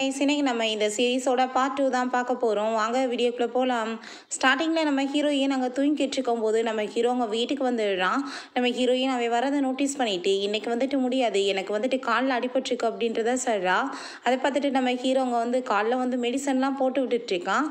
இன்னைக்கு நம்ம இந்த சீரிஸோட பார்ட் 2 தான் பார்க்க போகிறோம். வாங்க வீடியோக்குள்ளே போகலாம். ஸ்டார்டிங்கில் நம்ம ஹீரோயின் அங்கே தூங்கிட்டு இருக்கும்போது நம்ம ஹீரோ அவங்க வீட்டுக்கு வந்துடுறான். நம்ம ஹீரோயின் அவன் வரதை நோட்டீஸ் பண்ணிட்டு இன்னைக்கு வந்துட்டு முடியாது, எனக்கு வந்துட்டு காலில் அடிபட்டிருக்கு அப்படின்றத சொல்கிறா. அதை பார்த்துட்டு நம்ம ஹீரோ அங்கே வந்து காலில் வந்து மெடிசன்லாம் போட்டு விட்டுட்ருக்கான்.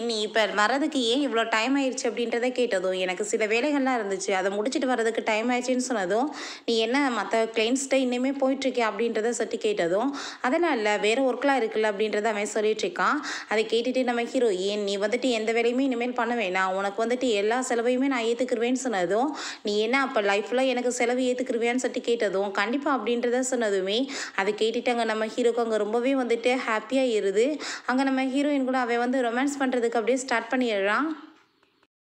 நீ இப்போ வரதுக்கு ஏன் இவ்வளோ டைம் ஆயிடுச்சு அப்படின்றத கேட்டதும், எனக்கு சில வேலைகள்லாம் இருந்துச்சு, அதை முடிச்சுட்டு வரதுக்கு டைம் ஆயிடுச்சுன்னு சொன்னதும், நீ என்ன மற்ற கிளைண்ட்ஸ்கிட்ட இன்னுமே போயிட்டுருக்கே அப்படின்றத சட்டி கேட்டதும், அதெல்லாம் இல்லை வேறு ஒர்க்லாம் இருக்குல்ல அப்படின்றத அவன் சொல்லிட்டுருக்கான். அதை கேட்டுட்டு நம்ம ஹீரோயின், நீ வந்துட்டு எந்த வேலையுமே இனிமேல் பண்ண வேணாம், உனக்கு வந்துட்டு எல்லா செலவையுமே நான் ஏற்றுக்குருவேன்னு சொன்னதும், நீ என்ன அப்போ லைஃப்பில் எனக்கு செலவு ஏற்றுக்குருவியான்னு சொல்லி கேட்டதும், கண்டிப்பாக அப்படின்றத சொன்னதுமே அதை கேட்டுட்டு அங்கே நம்ம ஹீரோக்கு அங்கே ரொம்பவே வந்துட்டு ஹாப்பியாக இருது. அங்கே நம்ம ஹீரோயின் கூட அவன் வந்து ரொமான்ஸ் பண்ணுறதுக்கு அப்படியே ஸ்டார்ட் பண்ணிடுறான்.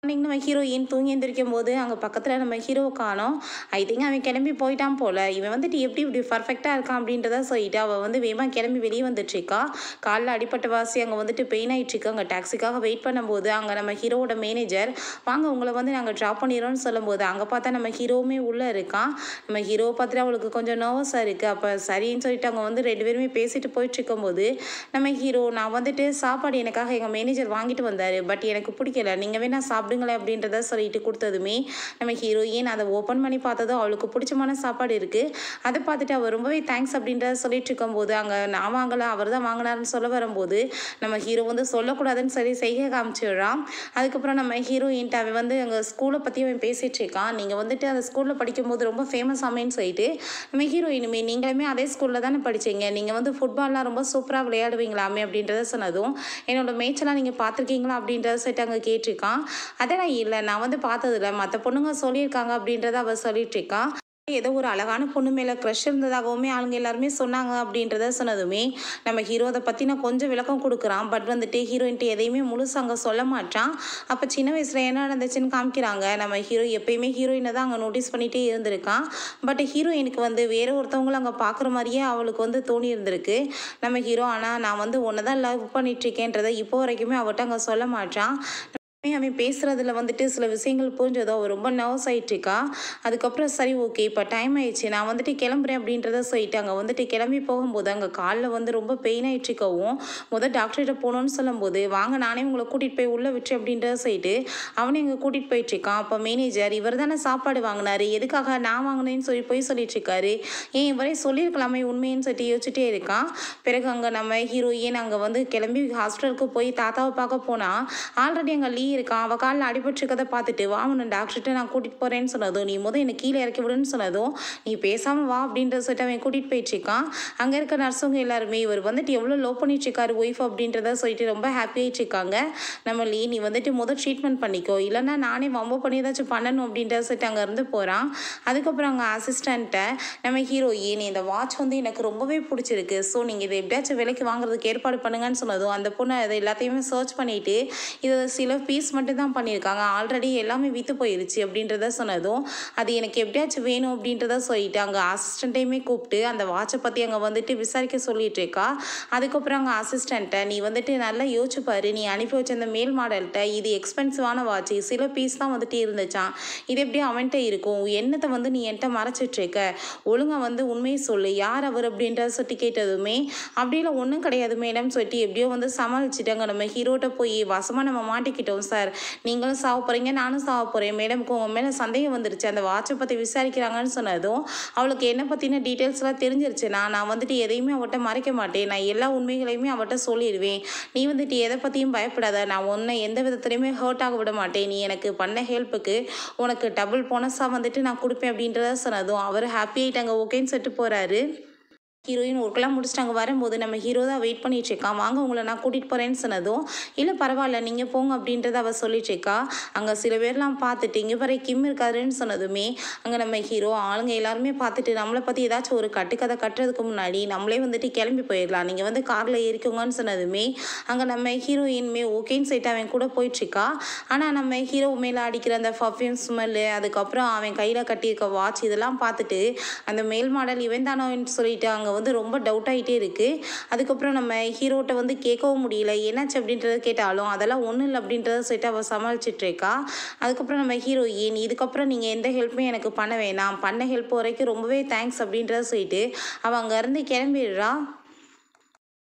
நம்ம ஹீரோயின் தூங்கி எந்திரிக்கும் போது அங்கே பக்கத்தில் நம்ம ஹீரோ காணோம். ஐ திங்க் அவன் கிளம்பி போயிட்டான் போல். இவன் வந்துட்டு எப்படி இப்படி பர்ஃபெக்டாக இருக்கான் அப்படின்றத சொல்லிட்டு அவள் வந்து வேகமாக கிளம்பி வெளியே வந்துட்டுருக்கா. காலில் அடிப்பட்ட வாசி அங்கே வந்துட்டு பெயின் ஆகிட்டுருக்கு. அங்கே டாக்ஸிக்காக வெயிட் பண்ணும்போது அங்கே நம்ம ஹீரோவோட மேனேஜர் வாங்க உங்களை வந்து நாங்கள் ட்ராப் பண்ணிடுறோம்னு சொல்லும்போது அங்கே பார்த்தா நம்ம ஹீரோவுமே உள்ளே இருக்கான். நம்ம ஹீரோவை பார்த்துட்டு அவளுக்கு கொஞ்சம் நர்வஸாக இருக்குது. அப்போ சரின்னு சொல்லிட்டு அவங்க வந்து 2 பேருமே பேசிட்டு போயிட்டு இருக்கும்போது நம்ம ஹீரோ, நான் வந்துட்டு சாப்பாடு எனக்காக எங்கள் மேனேஜர் வாங்கிட்டு வந்தார், பட் எனக்கு பிடிக்கல, நீங்கள் வேணா சாப்பிடுங்களேன் அப்படின்றத சொல்லிட்டு கொடுத்ததுமே நம்ம ஹீரோயின் அதை ஓப்பன் பண்ணி பார்த்ததும் அவளுக்கு பிடிச்சமான சாப்பாடு இருக்குது. அதை பார்த்துட்டு அவள் ரொம்பவே தேங்க்ஸ் அப்படின்றத சொல்லிட்டு இருக்கும்போது அங்கே நான் வாங்கலை அவர் தான் வாங்கினார்னு சொல்ல வரும்போது நம்ம ஹீரோ வந்து சொல்லக்கூடாதுன்னு சொல்லி செய்கை காமிச்சிடுறான். அதுக்கப்புறம் நம்ம ஹீரோயின்ட்டு அவன் வந்து அங்கே ஸ்கூலை பற்றி அவன் பேசிகிட்டு இருக்கான். நீங்கள் வந்துட்டு அந்த ஸ்கூலில் படிக்கும்போது ரொம்ப ஃபேமஸ் ஆமேன்னு சொல்லிட்டு நம்ம ஹீரோயினுமே, நீங்களுமே அதே ஸ்கூலில் தானே படித்தீங்க, நீங்கள் வந்து ஃபுட்பால்லாம் ரொம்ப சூப்பராக விளையாடுவீங்களாமே அப்படின்றத சொன்னதும், என்னோட மேட்செல்லாம் நீங்கள் பார்த்துருக்கீங்களா அப்படின்றத சொல்லிட்டு அங்கே கேட்டிருக்கான். அதெல்லாம் இல்லை, நான் வந்து பார்த்ததில்ல, மற்ற பொண்ணுங்க சொல்லியிருக்காங்க அப்படின்றத அவள் சொல்லிட்டு இருக்கான். ஏதோ ஒரு அழகான பொண்ணு மேலே க்ரஷ் இருந்ததாகவுமே ஆளுங்க எல்லாருமே சொன்னாங்க அப்படின்றத சொன்னதுமே நம்ம ஹீரோ அதை பற்றி நான் கொஞ்சம் விளக்கம் கொடுக்குறான். பட் வந்துட்டு ஹீரோயின்ட்டு எதையுமே முழுசாக அங்கே சொல்ல மாட்டான். அப்போ சின்ன வயசில் என்ன நடந்துச்சுன்னு காமிக்கிறாங்க. நம்ம ஹீரோ எப்பயுமே ஹீரோயினை தான் அங்கே நோட்டீஸ் பண்ணிகிட்டே இருந்திருக்கான். பட் ஹீரோயினுக்கு வந்து வேறு ஒருத்தவங்களும் அங்கே பார்க்குற மாதிரியே அவளுக்கு வந்து தோணி இருந்திருக்கு. நம்ம ஹீரோ ஆனால் நான் வந்து ஒன்று தான் லவ் பண்ணிகிட்ருக்கேன்றதை இப்போ வரைக்குமே அவட்ட அங்கே சொல்ல மாட்டான். அவன் பேசுகிறதுல வந்துட்டு சில விஷயங்கள் புரிஞ்சதோ அவள் ரொம்ப நர்வஸ் ஆகிட்டுருக்கா. அதுக்கப்புறம் சரி ஓகே இப்போ டைம் ஆயிடுச்சு, நான் வந்துட்டு கிளம்புறேன் அப்படின்றத சொல்லிட்டு அங்கே வந்துட்டு கிளம்பி போகும்போது அங்கே காலில் வந்து ரொம்ப பெயின் ஆகிட்டுருக்கவும் டாக்டர்கிட்ட போகணுன்னு சொல்லும்போது, வாங்க நானே உங்களை கூட்டிகிட்டு போய் உள்ளே விட்டு அப்படின்றத சொல்லிட்டு அவனே இங்கே கூட்டிகிட்டு போயிட்டுருக்கான். அப்போ மேனேஜர், இவர் தானே சாப்பாடு வாங்கினார், எதுக்காக நான் வாங்கினேன்னு சொல்லி போய் சொல்லிட்டுருக்காரு, ஏன் இவரே சொல்லியிருக்கலாமே உண்மைன்னு சொல்லிட்டு யோசிச்சுட்டே இருக்கான். பிறகு அங்கே நம்ம ஹீரோயின் அங்கே வந்து கிளம்பி ஹாஸ்பிட்டலுக்கு போய் தாத்தாவை பார்க்க போனால் ஆல்ரெடி அங்கே லீ இருக்கான். அவள் காலில் அடிபட்டுருக்கதை பார்த்துட்டு வா உன்னை டாக்டர்கிட்ட நான் கூட்டிகிட்டு போகிறேன்னு சொன்னதும், நீ என்னை கீழே இறக்கி விடுன்னு சொன்னதும், நீ பேசாமல் வா அப்படின்றத சொல்லிட்டு அவன் கூட்டிகிட்டு போயிட்டுருக்கான். அங்கே இருக்க நர்ஸுங்க எல்லாருமே இவர் வந்துட்டு எவ்வளோ லவ் பண்ணிட்டுருக்காரு ஒய்ஃப் அப்படின்றத சொல்லிட்டு ரொம்ப ஹாப்பி ஆகிட்டுருக்காங்க. நம்ம லீ, நீ வந்துட்டு ட்ரீட்மெண்ட் பண்ணிக்கோ, இல்லைன்னா நானே வம்பு பண்ணி ஏதாச்சும் பண்ணணும் அப்படின்றத சொல்லிட்டு அங்கேருந்து போகிறான். அதுக்கப்புறம் அங்கே அசிஸ்டண்ட்டை நம்ம ஹீரோயின், இந்த வாட்ச் வந்து எனக்கு ரொம்பவே பிடிச்சிருக்கு, ஸோ நீங்கள் இதை எப்படியாச்சும் விலைக்கு வாங்குறதுக்கு ஏற்பாடு பண்ணுங்கன்னு சொன்னதும் அந்த பொண்ணு அதை எல்லாத்தையுமே சர்ச் பண்ணிவிட்டு இதை சில பீஸ் மட்டும் தான் பண்ணியிருக்காங்க, ஆல்ரெடி எல்லாமே விற்று போயிருச்சு அப்படின்றத சொன்னதும், அது எனக்கு எப்படியாச்சும் வேணும் அப்படின்றத சொல்லிட்டு அங்கே அசிஸ்டண்ட்டையுமே கூப்பிட்டு அந்த வாட்சை பற்றி அங்கே வந்துட்டு விசாரிக்க சொல்லிட்டு இருக்கா. அதுக்கப்புறம் அங்கே அசிஸ்டண்ட்டை, நீ வந்துட்டு நல்லா யோசிச்சு பாரு, நீ அனுப்பி வச்ச அந்த மேல் மாடல்கிட்ட இது எக்ஸ்பென்சிவான வாட்ச், சில பீஸ் தான் வந்துட்டு இருந்துச்சான், இது எப்படி அவன்கிட்ட இருக்கும், என்னத்தை வந்து நீ என்கிட்ட மறைச்சிட்ருக்க, ஒழுங்காக வந்து உண்மையை சொல்லு, யார் அவர் அப்படின்றத சொல்லி கேட்டதுமே, அப்படிலாம் ஒன்றும் கிடையாது மேடம் சொல்லிட்டு எப்படியோ வந்து சமாளிச்சுட்டாங்க. நம்ம ஹீரோட்ட போய் வசமாக நம்ம மாட்டிக்கிட்டோம் சார், நீங்களும் சாவ போகிறீங்க நானும் சாவ போகிறேன், மேடம்க்கு உங்கள் மேலே சந்தேகம் வந்துருச்சு, அந்த வாட்சை பற்றி விசாரிக்கிறாங்கன்னு சொன்னதும் அவளுக்கு என்ன பற்றின டீட்டெயில்ஸ்லாம் தெரிஞ்சிருச்சுன்னா நான் வந்துட்டு எதையுமே அவட்ட மறைக்க மாட்டேன், நான் எல்லா உண்மைகளையுமே அவட்ட சொல்லிடுவேன், நீ வந்துட்டு எதை பற்றியும் பயப்படாத, நான் உன்னை எந்த விதத்துலையுமே ஹர்ட் ஆக விட மாட்டேன், நீ எனக்கு பண்ண ஹெல்ப்புக்கு உனக்கு டபுள் போனஸாக வந்துட்டு நான் கொடுப்பேன் அப்படின்றத சொன்னதும் அவர் ஹாப்பி ஆகிட்டாங்க, ஓகேன்னு சொல்லிட்டு போகிறாரு. ஹீரோயின் ஒர்க்கெல்லாம் முடிச்சுட்டு அங்கே வரும்போது நம்ம ஹீரோ தான் வெயிட் பண்ணிட்டுருக்கான். வாங்க உங்களை நான் கூட்டிகிட்டு போகிறேன்னு சொன்னதும், இல்லை பரவாயில்ல நீங்கள் போங்க அப்படின்றத அவள் சொல்லிட்டுருக்கா. அங்கே சில பேர்லாம் பார்த்துட்டு இங்கே வரை கிம் இருக்காருன்னு சொன்னதுமே அங்கே நம்ம ஹீரோ ஆளுங்க எல்லாருமே பார்த்துட்டு நம்மளை பற்றி ஏதாச்சும் ஒரு கட்டுக்கதை கட்டுறதுக்கு முன்னாடி நம்மளே வந்துட்டு கிளம்பி போயிடலாம், நீங்கள் வந்து காரில் ஏறிக்கோங்கன்னு சொன்னதுமே அங்கே நம்ம ஹீரோயின்மே ஓகேன்னு சொல்லிட்டு அவன் கூட போயிட்டுருக்கா. ஆனால் நம்ம ஹீரோ மேலே அடிக்கிற அந்த பர்ஃப்யூம் ஸ்மெல்லு, அதுக்கப்புறம் அவன் கையில் கட்டியிருக்க வாட்ச் இதெல்லாம் பார்த்துட்டு அந்த மேல் மாடல் இவன் தானோன்னு சொல்லிட்டு அங்கே வந்து ரொம்ப டவுட் ஆகிட்டே இருக்குது. அதுக்கப்புறம் நம்ம ஹீரோட்ட வந்து கேட்கவும் முடியல, என்னாச்சு அப்படின்றத கேட்டாலும் அதெல்லாம் ஒன்றும் இல்லை அப்படின்றத சொல்லிட்டு அவள் சமாளிச்சிட்ருக்கா. அதுக்கப்புறம் நம்ம ஹீரோயின், இதுக்கப்புறம் நீங்கள் எந்த ஹெல்ப்புமே எனக்கு பண்ண வேணாம், பண்ண ஹெல்ப் வரைக்கும் ரொம்பவே தேங்க்ஸ் அப்படின்றத சொல்லிட்டு அவள் அங்கேருந்து கிளம்பிடுறா.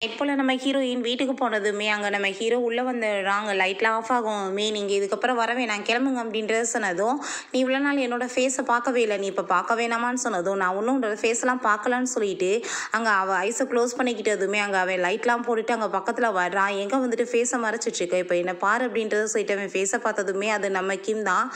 இப்போ நம்ம ஹீரோயின் வீட்டுக்கு போனதுமே அங்கே நம்ம ஹீரோ உள்ளே வந்துடுறாங்க. லைட்லாம் ஆஃப் ஆகுமே, நீங்கள் இதுக்கப்புறம் வரவே நான் கிளம்புங்க அப்படின்றத சொன்னதும், நீ இவ்வளோ நாள் என்னோட ஃபேஸை பார்க்கவே இல்லை, நீ இப்போ பார்க்க வேணாமான்னு சொன்னதும், நான் ஒன்றும் உன்னோட ஃபேஸ்லாம் பார்க்கலான்னு சொல்லிட்டு அங்கே அவள் ஐஸை க்ளோஸ் பண்ணிக்கிட்டதுமே அங்கே அவன் லைட்லாம் போட்டுட்டு அங்கே பக்கத்தில் வர்றான். எங்கே வந்துட்டு ஃபேஸை மறைச்சிட்ருக்க, இப்போ என்னை பாரு அப்படின்றத சொல்லிட்டு அவன் ஃபேஸை பார்த்ததுமே அது நம்ம கிம் தான்.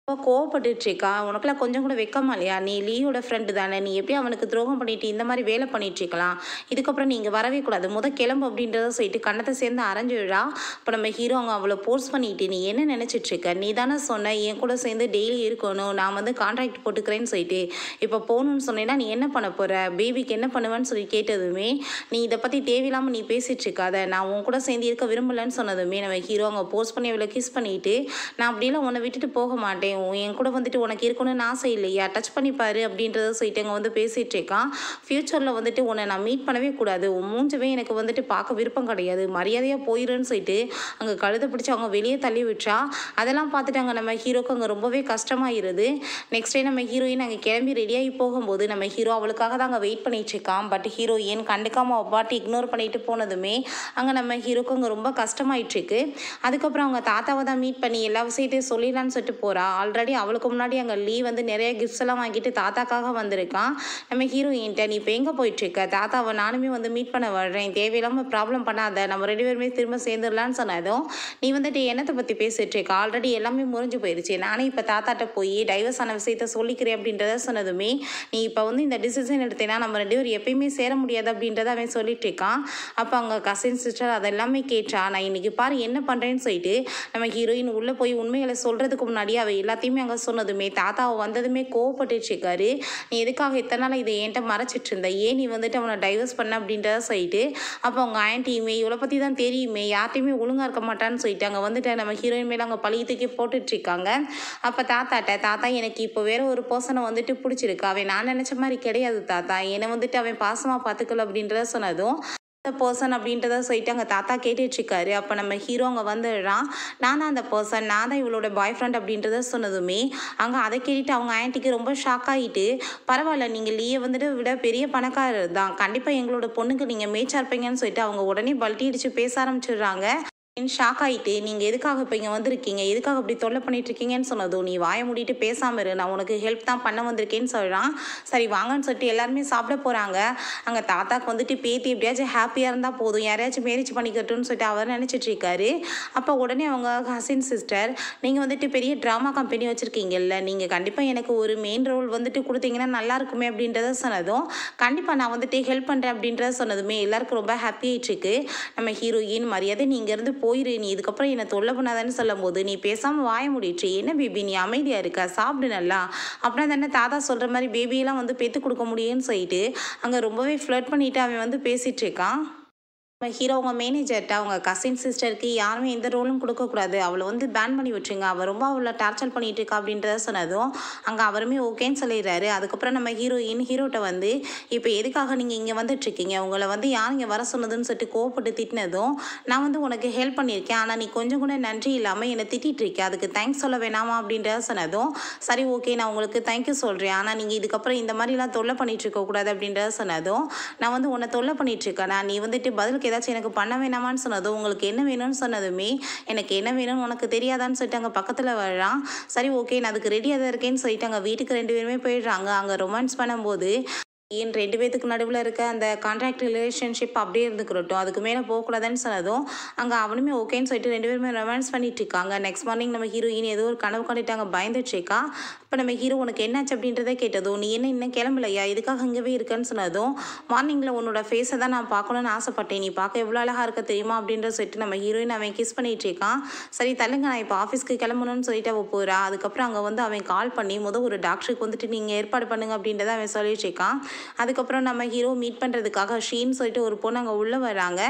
ரொம்ப கோவப்பட்டுட்ருக்கா. உனக்குலாம் கொஞ்சம் கூட வெக்கமா இல்லையா? நீ லீயோட ஃப்ரெண்டு தானே, நீ எப்படி அவனுக்கு துரோகம் பண்ணிட்டு இந்த மாதிரி வேலை பண்ணிட்டுருக்கலாம், இதுக்கப்புறம் நீங்கள் வரவே கூடாது, கிளம்பு அப்படின்றத சொல்லிட்டு கண்ணத்தை சேர்ந்து அரைஞ்சிடுறா. இப்போ நம்ம ஹீரோ அங்கே அவளை போர்ஸ் பண்ணிட்டு, நீ என்ன நினச்சிட்ருக்க, நீ தானே சொன்ன என் கூட சேர்ந்து டெய்லி இருக்கணும், நான் வந்து கான்ட்ராக்ட் போட்டுக்கிறேன்னு சொல்லிட்டு இப்போ போகணுன்னு சொன்னேன்னா நீ என்ன பண்ண போகிற, பேபிக்கு என்ன பண்ணுவேன்னு சொல்லி கேட்டதுமே, நீ இதை பற்றி தேவையில்லாமல் நீ பேசிகிட்டு இருக்காத, நான் உன் கூட சேர்ந்து இருக்க விரும்பலன்னு சொன்னதுமே நம்ம ஹீரோ அங்கே போர்ஸ் பண்ணி அவளை கிஸ் பண்ணிவிட்டு, நான் அப்படிலாம் உன்னை விட்டுட்டு போக மாட்டேன், என் கூட வந்துட்டு உனக்கு இருக்கணும்னு ஆசை இல்லையா, டச் பண்ணிப்பாரு அப்படின்றத சொல்லிட்டு அங்கே வந்து பேசிகிட்டு இருக்கான். ஃப்யூச்சரில் வந்துட்டு உன்னை நான் மீட் பண்ணவே கூடாது, உன் மூஞ்சவே எனக்கு வந்துட்டு பார்க்க விருப்பம் கிடையாது, மரியாதையாக போயிடுன்னு சொல்லிட்டு அங்கே கழுதை பிடிச்சி அவங்க வெளியே தள்ளி விட்டா. அதெல்லாம் பார்த்துட்டு அங்கே நம்ம ஹீரோக்கு அங்கே ரொம்பவே கஷ்டமாயிருது. நெக்ஸ்ட் டே நம்ம ஹீரோயின் அங்கே கிளம்பி ரெடியாகி போகும்போது நம்ம ஹீரோ அவளுக்காக தான் அங்கே வெயிட் பண்ணிட்டு இருக்கான். பட் ஹீரோயின் கண்டுக்காமல் அவள் பாட்டு இக்னோர் பண்ணிட்டு போனதுமே அங்கே நம்ம ஹீரோக்கு அங்கே ரொம்ப கஷ்டமாயிட்டுருக்கு. அதுக்கப்புறம் அவங்க தாத்தாவை தான் மீட் பண்ணி எல்லா விஷயத்தையும் சொல்லிடலான்னு சொல்லிட்டு போகிறா. ஆல்ரெடி அவளுக்கு முன்னாடி அங்கே லீ வந்து நிறைய கிஃப்ட்ஸ் எல்லாம் வாங்கிட்டு தாத்தாக்காக வந்திருக்கான். நம்ம ஹீரோயின்ட்ட நீ இப்போ எங்கே போயிட்டுருக்க, தாத்தாவை நானுமே வந்து மீட் பண்ண வர்றேன், தேவையில்லாமல் ப்ராப்ளம் பண்ணாத, நம்ம 2 பேருமே திரும்ப சேர்ந்துடலான்னு சொன்னதும், நீ வந்துட்டு என்னத்தை பற்றி பேசிகிட்டு இருக்க, ஆல்ரெடி எல்லாமே முறிஞ்சு போயிடுச்சு, நானே இப்போ தாத்தாட்ட போய் டைவர்ஸ் ஆன விஷயத்த சொல்லிக்கிறேன் அப்படின்றத சொன்னதுமே, நீ இப்போ வந்து இந்த டிசிஷன் எடுத்தேன்னா நம்ம 2 பேரும் எப்பயுமே சேர முடியாது அப்படின்றத அவன் சொல்லிட்டு இருக்கான். அப்போ அவங்க கசின் சிஸ்டர் அதெல்லாமே கேட்டா. நான் இன்னைக்கு பாரு என்ன பண்ணுறேன்னு சொல்லிட்டு நம்ம ஹீரோயின் உள்ளே போய் உண்மைகளை சொல்கிறதுக்கு முன்னாடி அவள் எல்லாத்தையுமே அங்கே சொன்னதுமே தாத்தாவை வந்ததுமே கோவப்பட்டுருக்காரு. நீ எதுக்காக இத்தனை நாள் இதை என்கிட்ட மறைச்சிட்டு இருந்த, ஏன் நீ வந்துட்டு அவனை டைவர்ஸ் பண்ண அப்படின்றத சொல்லிட்டு அப்போ அவங்க ஆன்ட்டியுமே இவளை பற்றி தான் தெரியுமே, யார்ட்டையுமே ஒழுங்காக இருக்க மாட்டான்னு சொல்லிட்டு அங்கே வந்துட்டு நம்ம ஹீரோயின் மேலே அங்கே பழி தூக்கி போட்டுட்ருக்காங்க. அப்போ தாத்தா எனக்கு இப்போ வேற ஒரு பர்சனை வந்துட்டு பிடிச்சிருக்கு, அவன் நான் நினச்ச மாதிரி கிடையாது தாத்தா, என்னை வந்துட்டு அவன் பாசமாக பார்த்துக்கல அப்படின்றத சொன்னதும் பர்சன் அப்படின்றத சொல்லிட்டு அங்கே தாத்தா கேட்டுட்ருக்காரு. அப்போ நம்ம ஹீரோ அங்கே வந்துடுறான். நான் தான் அந்த பர்சன், நான் தான் இவளோட பாய் ஃப்ரெண்ட் அப்படின்றத சொன்னதுமே அங்கே அதை கேட்டுட்டு அவங்க ஆன்ட்டிக்கு ரொம்ப ஷாக் ஆகிட்டு, பரவாயில்ல நீங்கள் லீயை வந்துட்டு விட பெரிய பணக்காரர் தான், கண்டிப்பாக எங்களோட பொண்ணுக்கு நீங்கள் மேட்சாக இருப்பீங்கன்னு சொல்லிட்டு அவங்க உடனே பல்ட்டி அடித்து பேச ஆரம்பிச்சிடுறாங்க. ஷாக் ஆகிட்டு, நீங்கள் எதுக்காக இப்போ இங்கே வந்திருக்கீங்க, எதுக்காக இப்படி தொல்லை பண்ணிட்டுருக்கீங்கன்னு சொன்னதும், நீ வாயை மூடிட்டு பேசாமல் இரு, நான் உனக்கு ஹெல்ப் தான் பண்ண வந்திருக்கேன்னு சொல்கிறான். சரி வாங்கன்னு சொல்லிட்டு எல்லாருமே சாப்பிட போகிறாங்க. அங்கே தாத்தாக்கு வந்துட்டு பேத்தி எப்படியாச்சும் ஹாப்பியாக இருந்தால் போதும், யாரையாச்சும் மேரேஜ் பண்ணிக்கட்டும்னு சொல்லிட்டு அவர் நினச்சிட்டு இருக்காரு. அப்போ உடனே அவங்க கசின் சிஸ்டர், நீங்கள் வந்துட்டு பெரிய ட்ராமா கம்பெனி வச்சுருக்கீங்கல்ல, நீங்கள் கண்டிப்பாக எனக்கு ஒரு மெயின் ரோல் வந்துட்டு கொடுத்தீங்கன்னா நல்லா இருக்குமே அப்படின்றத சொன்னதும், கண்டிப்பாக நான் வந்துட்டு ஹெல்ப் பண்ணுறேன் அப்படின்றத சொன்னதுமே எல்லாருக்கும் ரொம்ப ஹாப்பி ஆகிட்டுருக்கு. நம்ம ஹீரோயின் மரியாதை நீ இங்கேருந்து போயிரு, நீ இதுக்கப்புறம் என்னை தொல்லை பண்ணாதான்னு சொல்லும் போது, நீ பேசாமல் வாய முடிச்சு, என்ன பேபி நீ அமைதியாக இருக்க, சாப்பிடு நல்லா, அப்படின்னா தானே தாத்தா சொல்கிற மாதிரி பேபியெல்லாம் வந்து பெற்று கொடுக்க முடியும்னு சொல்லிட்டு அங்கே ரொம்பவே ஃப்ளர்ட் பண்ணிவிட்டு அவன் வந்து பேசிகிட்டு இருக்கான். ஹீரோ அவங்க மேனேஜர்கிட்ட அவங்க கசின் சிஸ்டருக்கு யாருமே எந்த ரோலும் கொடுக்கக்கூடாது, அவளை வந்து பேன் பண்ணி விட்டுருங்க, அவள் ரொம்ப அவளை டார்ச்சர் பண்ணிட்டு இருக்கா அப்படின்றத சொன்னதும் அங்கே அவருமே ஓகேன்னு சொல்லிடுறாரு. அதுக்கப்புறம் நம்ம ஹீரோட்ட வந்து, இப்போ எதுக்காக நீங்கள் இங்கே வந்துட்டுருக்கீங்க, உங்களை வந்து யார் இங்கே வர சொன்னதுன்னு சொல்லிட்டு கோவப்பட்டு திட்டினதும், நான் வந்து உனக்கு ஹெல்ப் பண்ணியிருக்கேன், ஆனால் நீ கொஞ்சம் கூட நன்றி இல்லாமல் என்னை திட்டிகிட்டு இருக்கேன், அதுக்கு தேங்க்ஸ் சொல்ல வேணாமா அப்படின்றத சொன்னதும், சரி ஓகே நான் உங்களுக்கு தேங்க்யூ சொல்கிறேன், ஆனால் நீங்கள் இதுக்கப்புறம் இந்த மாதிரிலாம் தொல்லை பண்ணிட்டு இருக்கக்கூடாது அப்படின்றத சொன்னதும், நான் வந்து உன்னை தொல்லை பண்ணிட்டுருக்கேன், நீ வந்துட்டு பதிலுக்கு ஏதாச்சும் எனக்கு பண்ண வேணாமான்னு சொன்னதும், உங்களுக்கு என்ன வேணும்னு சொன்னதுமே, எனக்கு என்ன வேணும்னு உனக்கு தெரியாதான்னு சொல்லிட்டு அங்கே பக்கத்தில் வர்றான். சரி ஓகே நான் அதுக்கு ரெடியாக தான் இருக்கேன்னு சொல்லிட்டு அங்கே வீட்டுக்கு 2 பேருமே போயிடுறாங்க. அங்கே ரொமான்ஸ் பண்ணும்போது ஏன் 2 பேத்துக்கு நடுவில் இருக்க அந்த கான்ட்ராக்ட் ரிலேஷன்ஷிப் அப்படியே இருந்துக்கிறட்டும், அதுக்கு மேலே போகக்கூடாதுன்னு சொன்னதும் அங்கே அவனுமே ஓகேன்னு சொல்லிட்டு 2 பேருமே ரொமான்ஸ் பண்ணிட்டு இருக்காங்க. நெக்ஸ்ட் மார்னிங் நம்ம ஹீரோயின் ஏதோ ஒரு கனவு கண்டுட்டு அங்கே பயந்துட்டுருக்கா. அப்போ நம்ம ஹீரோ உனக்கு என்னாச்சு அப்படின்றத கேட்டதும், நீ என்ன இன்னும் கிளம்பலையா, இதுக்காக இங்கேவே இருக்கேன்னு சொன்னதும், மார்னிங்கில் உன்னோட ஃபேஸை தான் நான் பார்க்கணுன்னு ஆசைப்பட்டேன், நீ பார்க்க எவ்வளோ அழகாக இருக்க தெரியுமா அப்படின்ற சொல்லிட்டு நம்ம ஹீரோயின் அவன் கிஸ் பண்ணிட்டு இருக்கான். சரி தள்ளுங்க நான் இப்போ ஆஃபீஸ்க்கு கிளம்பணும்னு சொல்லிட்டு அவள் போகிறா. அதுக்கப்புறம் அங்கே வந்து அவன் கால் பண்ணி ஒரு டாக்டருக்கு வந்துட்டு நீங்கள் ஏற்பாடு பண்ணுங்க அப்படின்றத அவன் சொல்லிட்டு இருக்கான். அதுக்கப்புறம் நம்ம ஹீரோ மீட் பண்ணுறதுக்காக ஷீன்னு சொல்லிட்டு ஒரு பொண்ணு அங்கே உள்ளே வராங்க.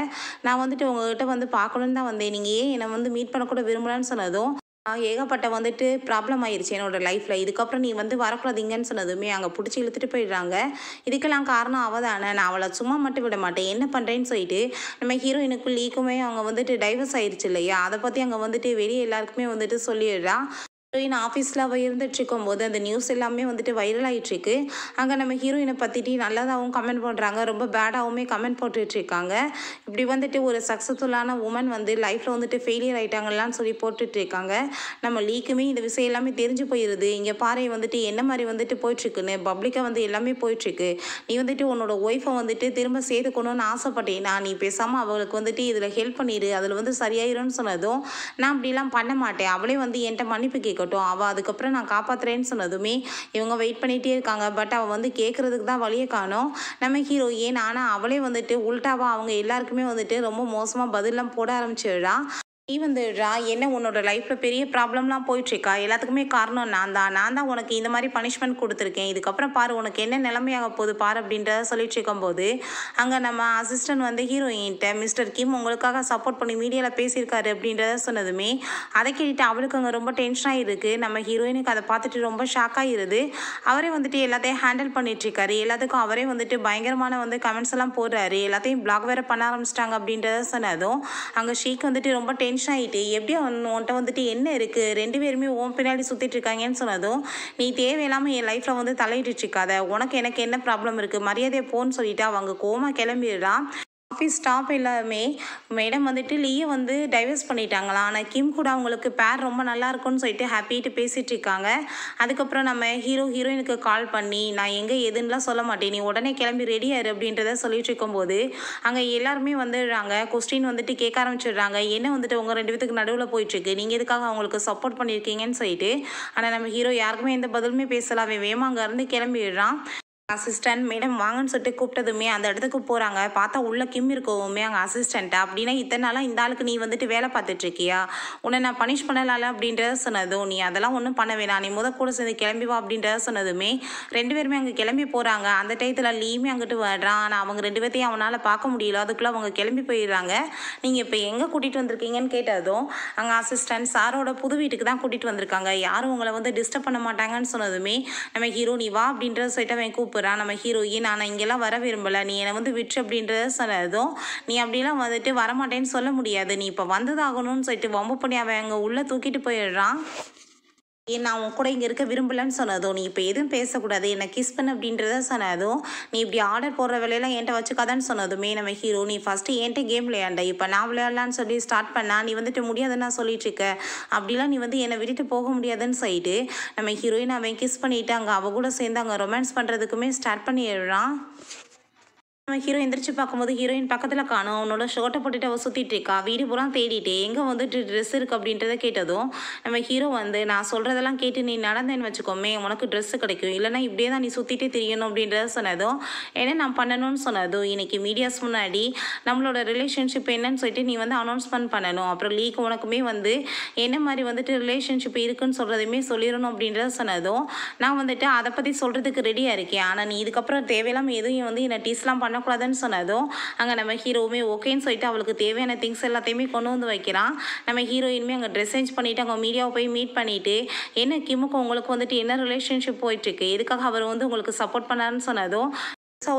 நான் வந்துட்டு உங்கள்கிட்ட வந்து பார்க்கணுன்னு தான் வந்தேன், நீங்கள் ஏன் என்னை வந்து மீட் பண்ணக்கூட விரும்பலான்னு சொன்னதும், ஏகப்பட்ட வந்துட்டு ப்ராப்ளம் ஆயிடுச்சு என்னோட லைஃப்பில், இதுக்கப்புறம் நீ வந்து வரக்கூடாதீங்கன்னு சொன்னதுமே அங்கே பிடிச்சி இழுத்துட்டு போயிடுறாங்க. இதுக்கெல்லாம் காரணம் அவள் தானே, நான் அவளை சும்மா மட்டும் விட மாட்டேன், என்ன பண்ணுறேன்னு சொல்லிட்டு நம்ம ஹீரோயினுக்கும் லீக்குமே அவங்க வந்துட்டு டைவர்ஸ் ஆயிடுச்சு இல்லையா, அதை பற்றி அங்கே வந்துட்டு வெளியே எல்லாருக்குமே வந்துட்டு சொல்லிடுறா. ஹீரோயின் ஆஃபீஸில் அவள் இருந்துட்டு இருக்கும்போது அந்த நியூஸ் எல்லாமே வந்துட்டு வைரல் ஆகிட்டுருக்கு. அங்கே நம்ம ஹீரோயினை பற்றிட்டு நல்லதாகவும் கமெண்ட் பண்ணுறாங்க, ரொம்ப பேடாகவுமே கமெண்ட் போட்டுட்ருக்காங்க. இப்படி வந்துட்டு ஒரு சக்ஸஸ்ஃபுல்லான உமன் வந்து லைஃப்பில் வந்துட்டு ஃபெயிலியர் ஆகிட்டாங்களான்னு சொல்லி போட்டுட்ருக்காங்க. நம்ம லீக்குமே இந்த விஷயம் எல்லாமே தெரிஞ்சு போயிடுது. இங்கே பாரு வந்துட்டு என்ன மாதிரி வந்துட்டு போயிட்டுருக்குன்னு பப்ளிக்காக வந்து எல்லாமே போயிட்டுருக்கு. நீ வந்துட்டு உன்னோட ஒய்ஃபை வந்துட்டு திரும்ப சேர்த்துக்கணும்னு ஆசைப்பட்டேன்னா நீ பேசாமல் அவளுக்கு வந்துட்டு இதில் ஹெல்ப் பண்ணிடு, அதில் வந்து சரியாயிரும்னு சொன்னதும் நான் அப்படிலாம் பண்ண மாட்டேன், அவளே வந்து என்கிட்ட மன்னிப்பு கேட்கட்டும், அவள் அதுக்கப்புறம் நான் காப்பாற்றுறேன்னு சொன்னதுமே இவங்க வெயிட் பண்ணிகிட்டே இருக்காங்க. பட் அவள் வந்து கேட்குறதுக்கு தான் வழியை காணோம் நம்ம ஹீரோயின். ஆனால் அவளே வந்துட்டு உல்டாவா அவங்க எல்லாருக்குமே வந்துட்டு ரொம்ப மோசமாக பதிலெலாம் போட ஆரம்பிச்சிடுறா. நீ வந்துடுறா, என்ன உன்னோட லைஃப்பில் பெரிய ப்ராப்ளம்லாம் போயிட்டுருக்கா, எல்லாத்துக்குமே காரணம் நான் தான் உனக்கு இந்த மாதிரி பனிஷ்மெண்ட் கொடுத்துருக்கேன், இதுக்கப்புறம் பாரு உனக்கு என்ன நிலைமையாக போகுது பாரு அப்படின்றத சொல்லிட்டு இருக்கும்போது அங்கே நம்ம அசிஸ்டன்ட் வந்து ஹீரோயின்கிட்ட மிஸ்டர் கிம் உங்களுக்காக சப்போர்ட் பண்ணி மீடியாவில் பேசியிருக்காரு அப்படின்றத சொன்னதுமே அதை கேட்டுட்டு அவளுக்கு அங்கே ரொம்ப டென்ஷனாக இருக்குது. நம்ம ஹீரோயினுக்கு அதை பார்த்துட்டு ரொம்ப ஷாக் ஆகிடுது. அவரே வந்துட்டு எல்லாத்தையும் ஹேண்டில் பண்ணிட்டுருக்காரு, எல்லாத்துக்கும் அவரே வந்துட்டு பயங்கரமான வந்து கமெண்ட்ஸ் எல்லாம் போடுறாரு, எல்லாத்தையும் பிளாக் வேறு பண்ண ஆரம்பிச்சிட்டாங்க அப்படின்றத சொன்னதும் அங்கே ஷீக் வந்துட்டு ரொம்ப டென்ஷன் ஆகிட்டு எப்படி உன்கிட்ட வந்துட்டு என்ன இருக்குது, 2 பேருமே உன் பின்னாடி சுற்றிட்டு இருக்காங்கன்னு சொன்னதும் நீ தேவையில்லாமல் என் லைஃப்பில் வந்து தலையிட்டு இருக்காத, உனக்கு எனக்கு என்ன ப்ராப்ளம் இருக்குது, மரியாதையை போன்னு சொல்லிட்டு அவங்க கோமா கிளம்பிடுறான். ஆஃபீஸ் ஸ்டாஃப் எல்லாருமே மேடம் வந்துட்டு லீயை வந்து டைவர்ஸ் பண்ணிட்டாங்களா, ஆனால் கிம் கூட அவங்களுக்கு பேர் ரொம்ப நல்லா இருக்கும்னு சொல்லிட்டு ஹாப்பிட்டு பேசிகிட்டு இருக்காங்க. அதுக்கப்புறம் நம்ம ஹீரோயினுக்கு கால் பண்ணி நான் எங்கே எதுன்னெலாம் சொல்ல மாட்டேன், நீ உடனே கிளம்பி ரெடியாரு அப்படின்றத சொல்லிட்டு இருக்கும்போது அங்கே எல்லாருமே வந்துடுறாங்க. கொஸ்டின் வந்துட்டு கேட்க ஆரம்பிச்சிடுறாங்க, என்ன வந்துட்டு உங்கள் 2 பேத்துக்கு நடுவில் போயிட்டுருக்கு, நீங்கள் எதுக்காக அவங்களுக்கு சப்போர்ட் பண்ணியிருக்கீங்கன்னு சொல்லிட்டு. ஆனால் நம்ம ஹீரோ யாருக்குமே எந்த பதிலுமே பேசலாமே வேமா அங்கேருந்து கிளம்பிடுறான். அசிஸ்டன்ட் மேடம் வாங்கன்னு சொல்லிட்டு கூப்பிட்டதுமே அந்த இடத்துக்கு போகிறாங்க. பார்த்தா உள்ள கிம் இருக்கவுமே அங்கே அசிஸ்டண்ட்டா, அப்படின்னா இத்தனை நாளாக இந்த ஆளுக்கு நீ வந்துட்டு வேலை பார்த்துட்ருக்கியா, உன்னை நான் பனிஷ் பண்ணலாம்ல அப்படின்றத சொன்னதும் நீ அதெல்லாம் ஒன்றும் பண்ண வேணாம், நீ கூட சேர்ந்து கிளம்பி வா அப்படின்றத சொன்னதுமே 2 பேருமே அங்கே கிளம்பி போகிறாங்க. அந்த டயத்தில் லீயுமே அங்கிட்டு வர்றான். ஆனால் அவங்க 2 பேர்த்தையும் அவனால் பார்க்க முடியல, அதுக்குள்ளே அவங்க கிளம்பி போயிடுறாங்க. நீங்கள் இப்போ எங்கே கூட்டிகிட்டு வந்திருக்கீங்கன்னு கேட்டதும் அங்கே அசிஸ்டன்ட் சாரோட புது வீட்டுக்கு தான் கூட்டிகிட்டு வந்திருக்காங்க, யாரும் உங்களை வந்து டிஸ்டர்ப் பண்ண மாட்டாங்கன்னு சொன்னதுமே நம்ம ஹீரோ நீ வா அப்படின்றத சொல்லிட்டு அவன் கூப்பிட்றான். நம்ம ஹீரோயின் நான் இங்கெல்லாம் வர விரும்பலை, நீ என்னை வந்து விட்டு அப்படின்றத சொன்னதும் நீ அப்படிலாம் வந்துட்டு வரமாட்டேன்னு சொல்ல முடியாது, நீ இப்போ வந்ததாகணும்னு சொல்லிட்டு வம்பு பண்ணி அவன் அங்கே உள்ளே தூக்கிட்டு போயிடுறான். நான் உன் கூட இங்கே இருக்க விரும்பலன்னு சொன்னதும் நீ இப்போ எதுவும் பேசக்கூடாது, என்னை கிஸ் பண்ண அப்படின்றத சொன்னதும் நீ இப்படி ஆர்டர் போடுற வேலையெல்லாம் என்கிட்ட வச்சுக்காதான்னு சொன்னதுமே நம்ம ஹீரோ நீ ஃபஸ்ட்டு என்கிட்ட கேம் விளையாண்ட, இப்போ நான் விளையாடலான்னு சொல்லி ஸ்டார்ட் பண்ணா நீ வந்துட்டு முடியாதுன்னு நான் சொல்லிட்டு இருக்க, அப்படிலாம் நீ வந்து என்னை விட்டுட்டு போக முடியாதுன்னு சொல்லிட்டு நம்ம ஹீரோயின் அவன் கிஸ் பண்ணிவிட்டு அங்கே அவ கூட சேர்ந்து அங்கே ரொமான்ஸ் பண்ணுறதுக்குமே ஸ்டார்ட் பண்ணிடுறான். நம்ம ஹீரோ எந்திரிச்சு பார்க்கும்போது ஹீரோயின் பக்கத்தில் காணும், உன்னோட ஷர்ட்டை போட்டுட்டு அவள் சுற்றிட்டு இருக்கா, வீடு பூரா தேடிட்டு எங்கே வந்துட்டு ட்ரெஸ் இருக்குது அப்படின்றத கேட்டதும் நம்ம ஹீரோ வந்து நான் சொல்கிறதெல்லாம் கேட்டு நீ நடந்தேன்னு வச்சுக்கோமே உனக்கு ட்ரெஸ்ஸு கிடைக்கும், இல்லைனா இப்படியே தான் நீ சுற்றிட்டே தெரியணும் அப்படின்றத சொன்னதும் என்ன நான் பண்ணணும்னு சொன்னதும் இன்றைக்கி மீடியாஸ் முன்னாடி நம்மளோட ரிலேஷன்ஷிப் என்னன்னு சொல்லிட்டு நீ வந்து அனௌன்ஸ்மெண்ட் பண்ணணும், அப்புறம் லீக் உனக்குமே வந்து என்ன மாதிரி வந்துட்டு ரிலேஷன்ஷிப் இருக்குன்னு சொல்கிறதையுமே சொல்லிடணும் அப்படின்றத சொன்னதும் நான் வந்துட்டு அதை பற்றி சொல்கிறதுக்கு ரெடியாக இருக்கேன், ஆனால் நீ இதுக்கப்புறம் தேவையில்லாமல் எதுவும் வந்து என்னை டீஸ்லாம் பண்ணக்கூடாதுன்னு சொன்னதும் அங்கே நம்ம ஹீரோவுமே ஓகேன்னு சொல்லிட்டு அவளுக்கு தேவையான திங்ஸ் எல்லாத்தையுமே கொண்டு வந்து வைக்கிறான். நம்ம ஹீரோயினுமே அங்கே ட்ரெஸ் சேஞ்ச் பண்ணிவிட்டு அங்கே மீடியாவை போய் மீட் பண்ணிவிட்டு என்ன கிம்முக்கு உங்களுக்கு வந்துட்டு என்ன ரிலேஷன்ஷிப் போயிட்டுருக்கு, எதுக்காக அவர் வந்து உங்களுக்கு சப்போர்ட் பண்ணாருன்னு சொன்னதும்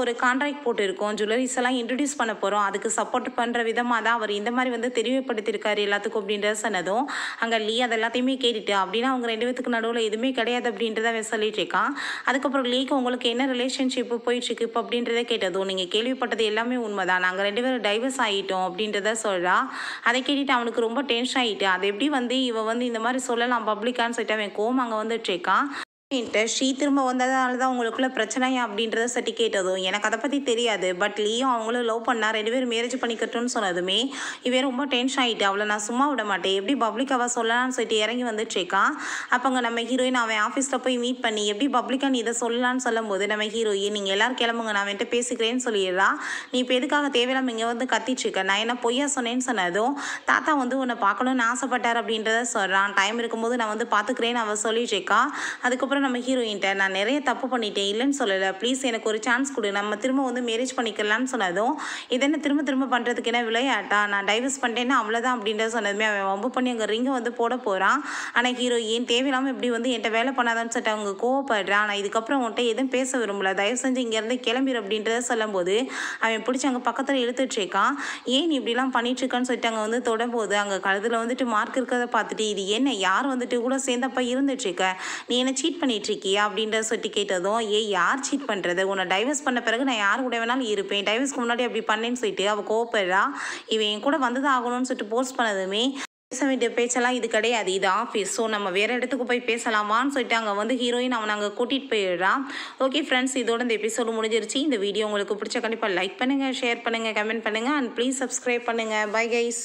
ஒரு கான்ட்ராக்ட் போட்டிருக்கோம், ஜுவல்லரிஸ் எல்லாம் இன்ட்ரடியூஸ் பண்ண போகிறோம், அதுக்கு சப்போர்ட் பண்ணுற விதமாக தான் அவர் இந்த மாதிரி வந்து தெரியப்படுத்தியிருக்காரு எல்லாத்துக்கும் அப்படின்றத சொன்னதும் அங்கே லீ அது எல்லாத்தையுமே கேட்டுட்டு அப்படின்னா அவங்க 2 பேத்துக்கு நடுவில் எதுவுமே கிடையாது அப்படின்றத அவன் சொல்லிட்டு இருக்கான். அதுக்கப்புறம் லீக்கு உங்களுக்கு என்ன ரிலேஷன்ஷிப் போயிட்டுருக்கு இப்போ அப்படின்றத கேட்டதும் நீங்கள் கேள்விப்பட்டது எல்லாமே உண்மைதான், நாங்கள் 2 பேரும் டைவர்ஸ் ஆகிட்டோம் அப்படின்றத சொல்கிறா. அதை கேட்டுட்டு அவனுக்கு ரொம்ப டென்ஷன் ஆகிட்டு அது எப்படி வந்து இவன் வந்து இந்த மாதிரி சொல்லலாம் பப்ளிக்கான்னு சொல்லிட்டு அவன் கோவம் அங்கே வந்துட்டு இருக்கான். ஸ்ரீ திரும்ப வந்ததால தான் உங்களுக்குள்ள பிரச்சனையா அப்படின்றத சட்டி கேட்டதும் எனக்கு அதை பற்றி தெரியாது, பட் லீயும் அவங்களும் லவ் பண்ணா 2 பேரும் மேரேஜ் பண்ணிக்கட்டும்னு சொன்னதுமே இவன் ரொம்ப டென்ஷன் ஆகிட்டு அவளை நான் சும்மா விட மாட்டேன், எப்படி பப்ளிக்காக சொல்லலாம்னு சொல்லிட்டு இறங்கி வந்துட்டுருக்கான். அப்போங்க நம்ம ஹீரோயின் அவன் ஆஃபீஸில் போய் மீட் பண்ணி எப்படி பப்ளிக்காக நீ இதை சொல்லலான்னு சொல்லும் போது நம்ம ஹீரோயின் நீங்கள் எல்லோரும் கிளம்புங்க நான் வந்துட்டு பேசிக்கிறேன்னு சொல்லிடுறா. நீ இப்போ எதுக்காக தேவையில்லாமல் இங்கே வந்து கத்திட்டுருக்க, நான் என்ன பொய்யா சொன்னேன்னு சொன்னதும் தாத்தா வந்து உன்னை பார்க்கணுன்னு ஆசைப்பட்டார் அப்படின்றத சொல்கிறான், டைம் இருக்கும்போது நான் வந்து பார்த்துக்கிறேன்னு அவள் சொல்லிட்டு இருக்கா. அதுக்கப்புறம் அதுக்கப்புறம் நம்ம ஹீரோயின்ட்ட நான் நிறைய தப்பு பண்ணிட்டேன், இல்லைன்னு சொல்லலை, ப்ளீஸ் எனக்கு ஒரு சான்ஸ் கொடு, நம்ம திரும்ப வந்து மேரேஜ் பண்ணிக்கலாம்னு சொன்னதும் இது என்ன திரும்ப திரும்ப பண்ணுறதுக்கு என்ன விளையாட்டா, நான் டைவர்ஸ் பண்ணிட்டேன்னா அவ்வளோதான் அப்படின்றத சொன்னதுமே அவன் வம்பு பண்ணி அங்கே ரிங்கை வந்து போட போகிறான். ஆனால் ஹீரோயின் தேவையில்லாமல் இப்படி வந்து என்கிட்ட வேலை பண்ணாதான்னு சொல்லிட்டு அவங்க கோவப்படுறான். நான் இதுக்கப்புறம் உன்கிட்ட எதுவும் பேச விரும்பல, தயவு செஞ்சு இங்கேருந்து கிளம்பிடு அப்படின்றத சொல்லும்போது அவன் பிடிச்சி அங்கே பக்கத்தில் இழுத்துட்டு இருக்கான். ஏன் நீ இப்படிலாம் பண்ணிட்டு இருக்கான்னு சொல்லிட்டு அங்கே வந்து தொடம்போது அங்கே கழுத்தில் வந்துட்டு மார்க் இருக்கிறத பார்த்துட்டு இது என்ன யார் வந்துட்டு கூட சேர்ந்தப்ப இருந்துட்டுருக்க, நீ என்ன சீட் பண்ணிட்டு இருக்கியா அப்படின்றத சொல்லிட்டு கேட்டதும் யார் சீட் பண்ணுறது, உன்னை டைவர்ஸ் பண்ண பிறகு நான் யார் கூட வேணாலும் இருப்பேன், டைவர்ஸ்க்கு முன்னாடி அப்படி பண்ணேன்னு சொல்லிட்டு அவள் கோவப்படுறா. இவன் என் கூட வந்து தான் ஆகணும்னு சொல்லிட்டு போஸ்ட் பண்ணதுமே பேச வேண்டிய பேச்செல்லாம் இது கிடையாது, இது ஆஃபீஸ், ஸோ நம்ம வேறு இடத்துக்கு போய் பேசலாமான்னு சொல்லிட்டு அங்கே வந்து ஹீரோயின் அவனை அங்கே கூட்டிகிட்டு போயிடுறான். ஓகே ஃப்ரெண்ட்ஸ், இதோட இந்த எபிசோடு முடிஞ்சிருச்சு. இந்த வீடியோ உங்களுக்கு பிடிச்ச கண்டிப்பாக லைக் பண்ணுங்கள், ஷேர் பண்ணுங்கள், கமெண்ட் பண்ணுங்கள் அண்ட் ப்ளீஸ் சப்ஸ்கிரைப் பண்ணுங்கள். Bye guys.